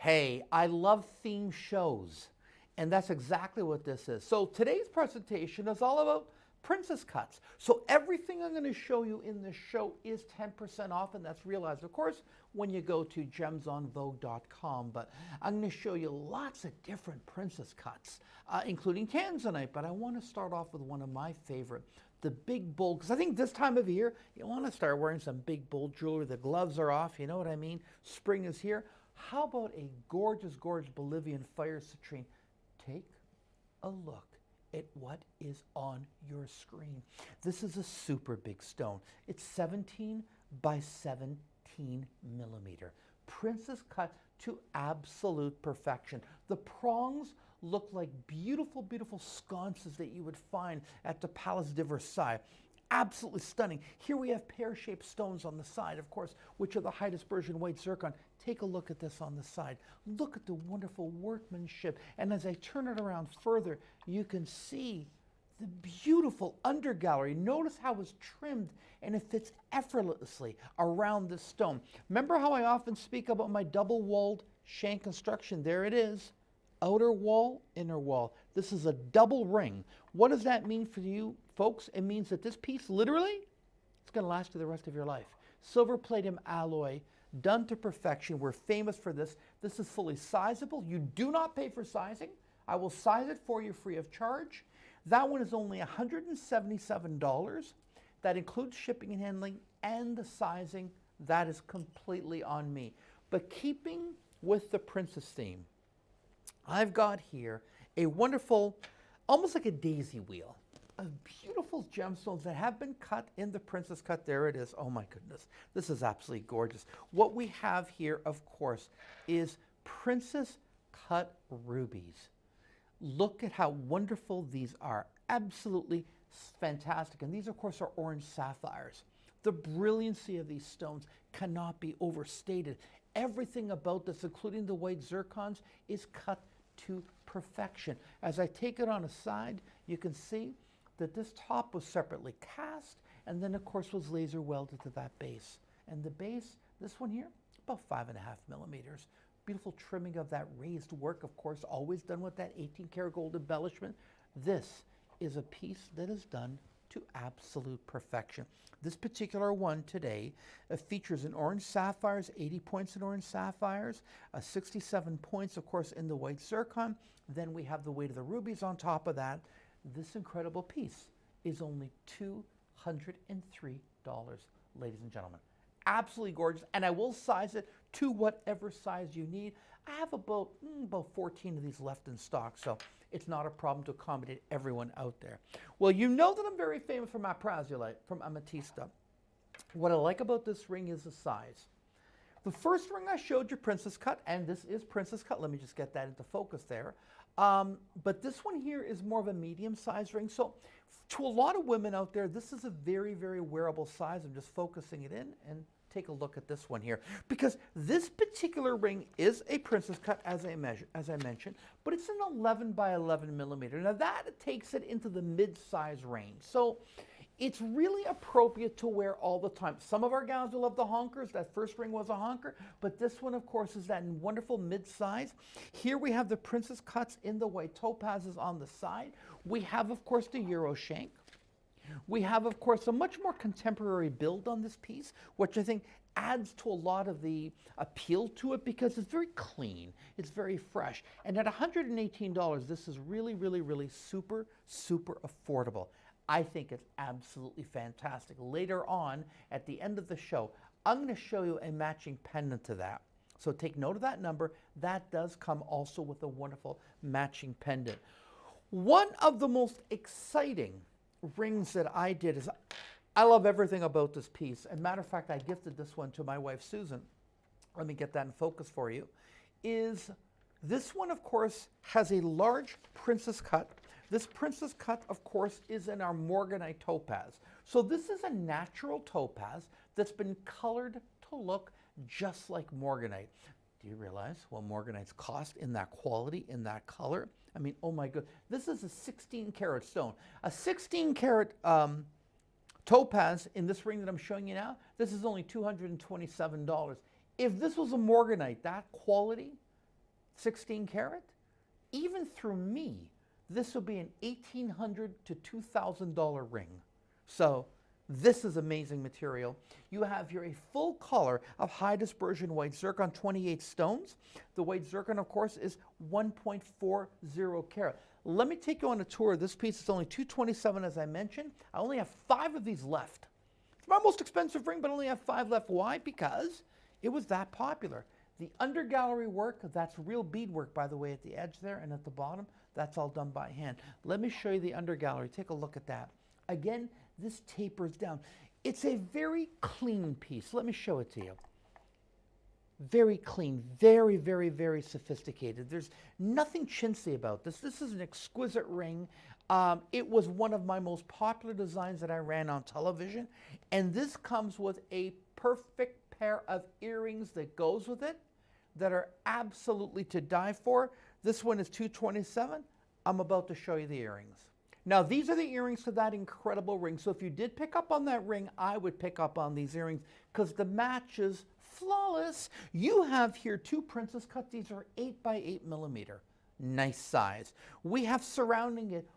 Hey, I love theme shows, and that's exactly what this is. So today's presentation is all about princess cuts. So everything I'm going to show you in this show is 10% off, and that's realized, of course, when you go to gemsonvogue.com. But I'm going to show you lots of different princess cuts, including tanzanite. But I want to start off with one of my favorite, the big bold, because I think this time of year, you want to start wearing some big bold jewelry. The gloves are off, you know what I mean? Spring is here. How about a gorgeous, gorgeous Bolivian fire citrine? Take a look at what is on your screen. This is a super big stone. It's 17 by 17 millimeter. Princess cut to absolute perfection. The prongs look like beautiful, beautiful sconces that you would find at the Palace de Versailles. Absolutely stunning. Here we have pear-shaped stones on the side, of course, which are the high dispersion white zircon. Take a look at this on the side. Look at the wonderful workmanship. And as I turn it around further, you can see the beautiful undergallery. Notice how it's trimmed and it fits effortlessly around this stone. Remember how I often speak about my double-walled shank construction? There it is. Outer wall, inner wall. This is a double ring. What does that mean for you, folks? It means that this piece, literally, it's going to last you the rest of your life. Silver palladium alloy, done to perfection. We're famous for this. This is fully sizable. You do not pay for sizing. I will size it for you free of charge. That one is only $177. That includes shipping and handling and the sizing. That is completely on me. But keeping with the princess theme, I've got here a wonderful, almost like a daisy wheel, of beautiful gemstones that have been cut in the princess cut. There it is. Oh my goodness. This is absolutely gorgeous. What we have here, of course, is princess cut rubies. Look at how wonderful these are. Absolutely fantastic. And these, of course, are orange sapphires. The brilliancy of these stones cannot be overstated. Everything about this, including the white zircons, is cut to perfection. As I take it on a side, you can see that this top was separately cast and then, of course, was laser welded to that base. And the base, this one here, about 5.5 millimeters. Beautiful trimming of that raised work, of course, always done with that 18 karat gold embellishment. This is a piece that is done to absolute perfection. This particular one today features in orange sapphires, 80 points in orange sapphires, 67 points, of course, in the white zircon. Then we have the weight of the rubies on top of that. This incredible piece is only $203, ladies and gentlemen. Absolutely gorgeous, and I will size it to whatever size you need. I have about 14 of these left in stock, so it's not a problem to accommodate everyone out there. Well, you know that I'm very famous for my Prasulite from Amethyst. What I like about this ring is the size. The first ring I showed you, princess cut, and this is princess cut. Let me just get that into focus there. But this one here is more of a medium-sized ring. So to a lot of women out there, this is a very, very wearable size. I'm just focusing it in, and take a look at this one here, because this particular ring is a princess cut, as I mentioned, but it's an 11 by 11 millimeter. Now that takes it into the mid-size range. So it's really appropriate to wear all the time. Some of our gals will love the honkers. That first ring was a honker, but this one, of course, is that wonderful mid-size. Here we have the princess cuts in the white topazes on the side. We have, of course, the Euro shank. We have, of course, a much more contemporary build on this piece, which I think adds to a lot of the appeal to it because it's very clean, it's very fresh. And at $118, this is really, really, really super, super affordable. I think it's absolutely fantastic. Later on, at the end of the show, I'm going to show you a matching pendant to that. So take note of that number. That does come also with a wonderful matching pendant. One of the most exciting rings that I did is, I love everything about this piece. As a matter of fact, I gifted this one to my wife, Susan. Let me get that in focus for you. Is this one, of course, has a large princess cut. This princess cut, of course, is in our Morganite Topaz. So this is a natural topaz that's been colored to look just like Morganite. Do you realize what Morganites cost in that quality, in that color? I mean, oh my God. This is a 16 karat stone. A 16 karat topaz in this ring that I'm showing you now, this is only $227. If this was a Morganite, that quality, 16 karat, even through me, this will be an $1,800 to $2,000 ring. So this is amazing material. You have here a full color of high dispersion white zircon, 28 stones. The white zircon, of course, is 1.40 carat. Let me take you on a tour. This piece is only $227, as I mentioned. I only have 5 of these left. It's my most expensive ring, but I only have 5 left. Why? Because it was that popular. The undergallery work, that's real beadwork, by the way, at the edge there and at the bottom. That's all done by hand. Let me show you the undergallery. Take a look at that. Again, this tapers down. It's a very clean piece. Let me show it to you. Very clean, very, very, very sophisticated. There's nothing chintzy about this. This is an exquisite ring. It was one of my most popular designs that I ran on television. And this comes with a perfect pair of earrings that goes with it that are absolutely to die for. This one is $227. I'm about to show you the earrings. Now, these are the earrings to that incredible ring. So if you did pick up on that ring, I would pick up on these earrings because the match is flawless. You have here 2 Princess Cut. These are 8 by 8 millimeter. Nice size. We have surrounding it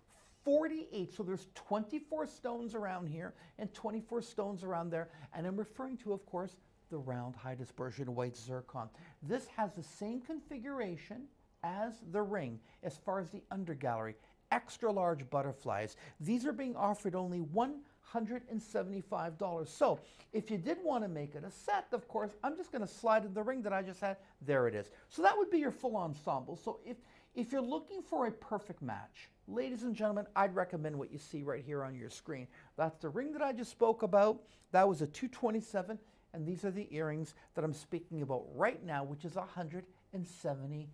48. So there's 24 stones around here and 24 stones around there. And I'm referring to, of course, the round high dispersion white zircon. This has the same configuration as the ring as far as the undergallery. Extra large butterflies. These are being offered only $175. So if you did want to make it a set, of course, I'm just going to slide in the ring that I just had. There it is. So that would be your full ensemble. So if you're looking for a perfect match, ladies and gentlemen, I'd recommend what you see right here on your screen. That's the ring that I just spoke about. That was a $227. And these are the earrings that I'm speaking about right now, which is $175.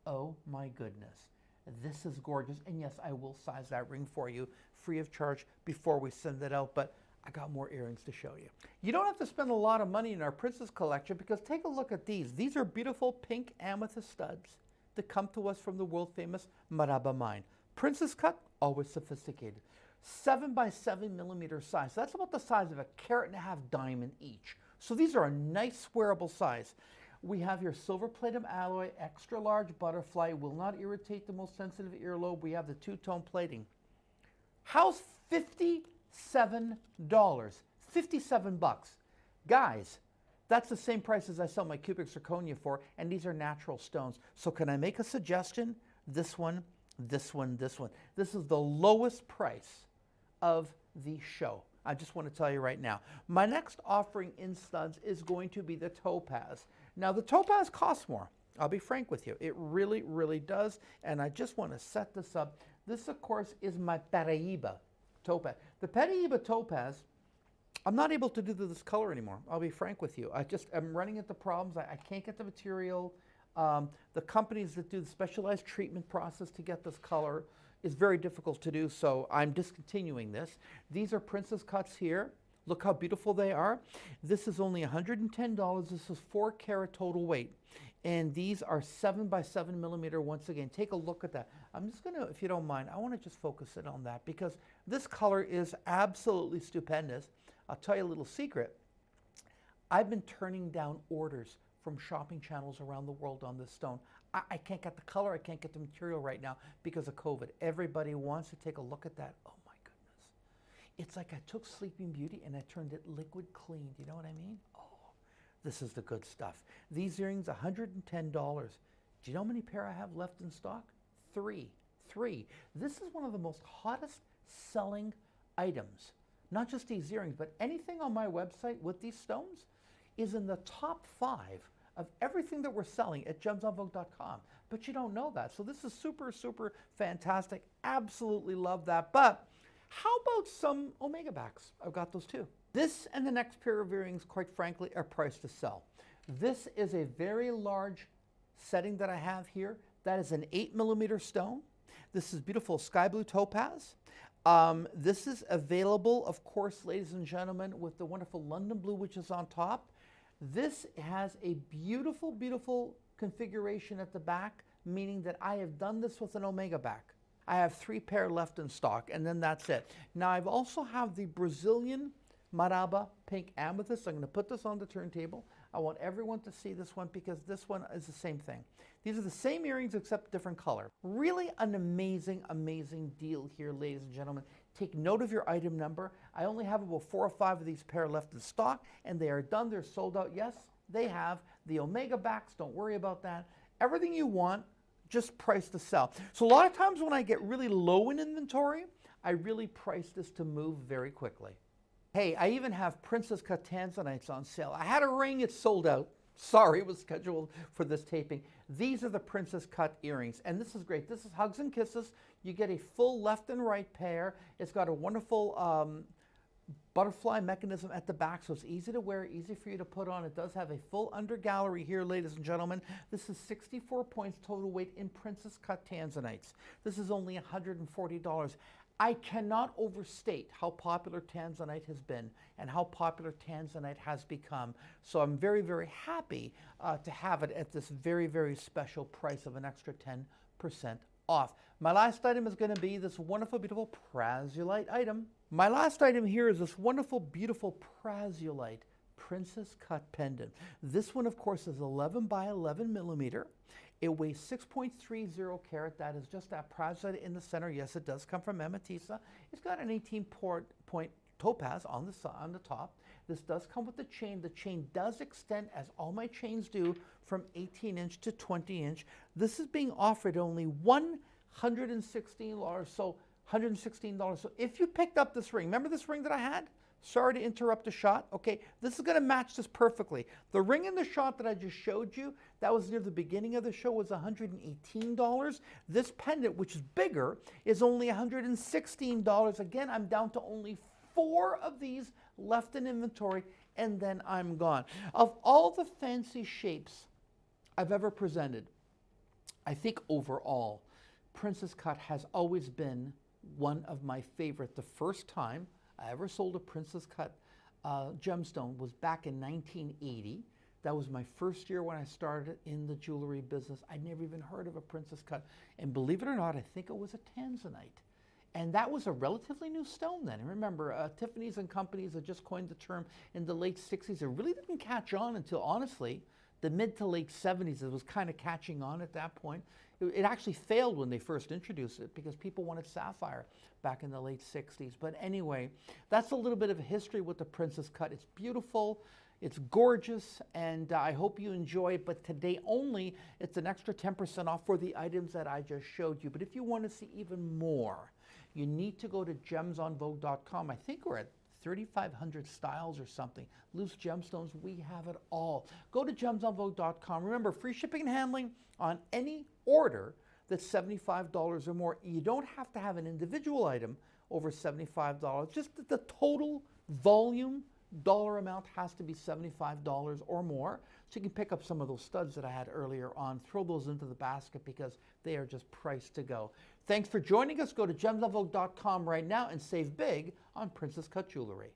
Oh my goodness. This is gorgeous. And yes, I will size that ring for you free of charge before we send it out, but I got more earrings to show you. You don't have to spend a lot of money in our Princess collection because take a look at these. These are beautiful pink amethyst studs that come to us from the world famous Maraba mine. Princess cut, always sophisticated. 7 by 7 millimeter size. So that's about the size of a 1.5 carat diamond each. So these are a nice wearable size. We have your silver platinum alloy, extra large butterfly, will not irritate the most sensitive earlobe. We have the two-tone plating. How's $57? 57 bucks. Guys, that's the same price as I sell my cubic zirconia for, and these are natural stones. So can I make a suggestion? This one, this one, this one. This is the lowest price of the show. I just want to tell you right now. My next offering in studs is going to be the Topaz. Now, the Topaz costs more. I'll be frank with you. It really, really does. And I just want to set this up. This, of course, is my Paraiba Topaz. The Paraiba Topaz, I'm not able to do this color anymore. I'll be frank with you. I'm running into problems. I can't get the material. The companies that do the specialized treatment process to get this color is very difficult to do, so I'm discontinuing this. These are Princess Cuts here. Look how beautiful they are. This is only $110. This is 4 carat total weight. And these are 7 by 7 millimeter once again. Take a look at that. I'm just gonna, if you don't mind, I wanna just focus in on that because this color is absolutely stupendous. I'll tell you a little secret. I've been turning down orders from shopping channels around the world on this stone. I can't get the color, I can't get the material right now because of COVID. Everybody wants to take a look at that. Oh my goodness. It's like I took Sleeping Beauty and I turned it liquid clean. Do you know what I mean? Oh, this is the good stuff. These earrings, $110. Do you know how many pair I have left in stock? Three. This is one of the most hottest selling items. Not just these earrings, but anything on my website with these stones is in the top 5 of everything that we're selling at gemsonvogue.com. But you don't know that. So this is super, super fantastic. Absolutely love that. But how about some Omega backs? I've got those too. This and the next pair of earrings, quite frankly, are priced to sell. This is a very large setting that I have here. That is an 8 millimeter stone. This is beautiful sky blue topaz. This is available, of course, ladies and gentlemen, with the wonderful London blue, which is on top. This has a beautiful, beautiful configuration at the back, meaning that I have done this with an Omega back. I have 3 pair left in stock, and then that's it. Now, I've also have the Brazilian Maraba pink amethyst. I'm going to put this on the turntable. I want everyone to see this one because this one is the same thing. These are the same earrings except different color. Really an amazing, amazing deal here, ladies and gentlemen. Take note of your item number. I only have about 4 or 5 of these pair left in stock, and they are done. They're sold out. Yes, they have the Omega backs. Don't worry about that. Everything you want, just price to sell. So a lot of times when I get really low in inventory, I really price this to move very quickly. Hey, I even have Princess-Cut tanzanites on sale. I had a ring, it's sold out. Sorry, it was scheduled for this taping. These are the Princess-Cut earrings, and this is great. This is Hugs and Kisses. You get a full left and right pair. It's got a wonderful butterfly mechanism at the back, so it's easy to wear, easy for you to put on. It does have a full under gallery here, ladies and gentlemen. This is 64 points total weight in Princess-Cut tanzanites. This is only $140. I cannot overstate how popular tanzanite has been and how popular tanzanite has become. So I'm very, very happy to have it at this very, very special price of an extra 10% off. My last item is going to be this wonderful, beautiful Prasulite item. My last item here is this wonderful, beautiful Prasulite Princess-Cut pendant. This one, of course, is 11 by 11 millimeter. It weighs 6.30 carat. That is just that Prasulite in the center. Yes, it does come from Amethyst. It's got an 18-point topaz on the top. This does come with the chain. The chain does extend, as all my chains do, from 18-inch to 20-inch. This is being offered only $116. So $116. So if you picked up this ring, remember this ring that I had? Sorry to interrupt the shot. Okay, this is going to match this perfectly. The ring in the shot that I just showed you, that was near the beginning of the show, was $118. This pendant, which is bigger, is only $116. Again, I'm down to only 4 of these left in inventory, and then I'm gone. Of all the fancy shapes I've ever presented, I think overall, Princess-Cut has always been one of my favorite. The first time I ever sold a Princess-Cut gemstone was back in 1980. That was my first year when I started in the jewelry business. I'd never even heard of a Princess-Cut. And believe it or not, I think it was a tanzanite. And that was a relatively new stone then. And remember, Tiffany's and companies had just coined the term in the late 60s. It really didn't catch on until, honestly, the mid to late 70s. It was kind of catching on at that point. It actually failed when they first introduced it because people wanted sapphire back in the late 60s. But anyway, that's a little bit of a history with the Princess-Cut. It's beautiful, it's gorgeous, and I hope you enjoy it. But today only, it's an extra 10% off for the items that I just showed you. But if you want to see even more, you need to go to gemsonvogue.com. I think we're at 3,500 styles or something. Loose gemstones, we have it all. Go to gemsonvogue.com. Remember, free shipping and handling on any order that's $75 or more. You don't have to have an individual item over $75. Just the total volume dollar amount has to be $75 or more. So you can pick up some of those studs that I had earlier on, throw those into the basket because they are just priced to go. Thanks for joining us. Go to gemsonvogue.com right now and save big on Princess-Cut jewelry.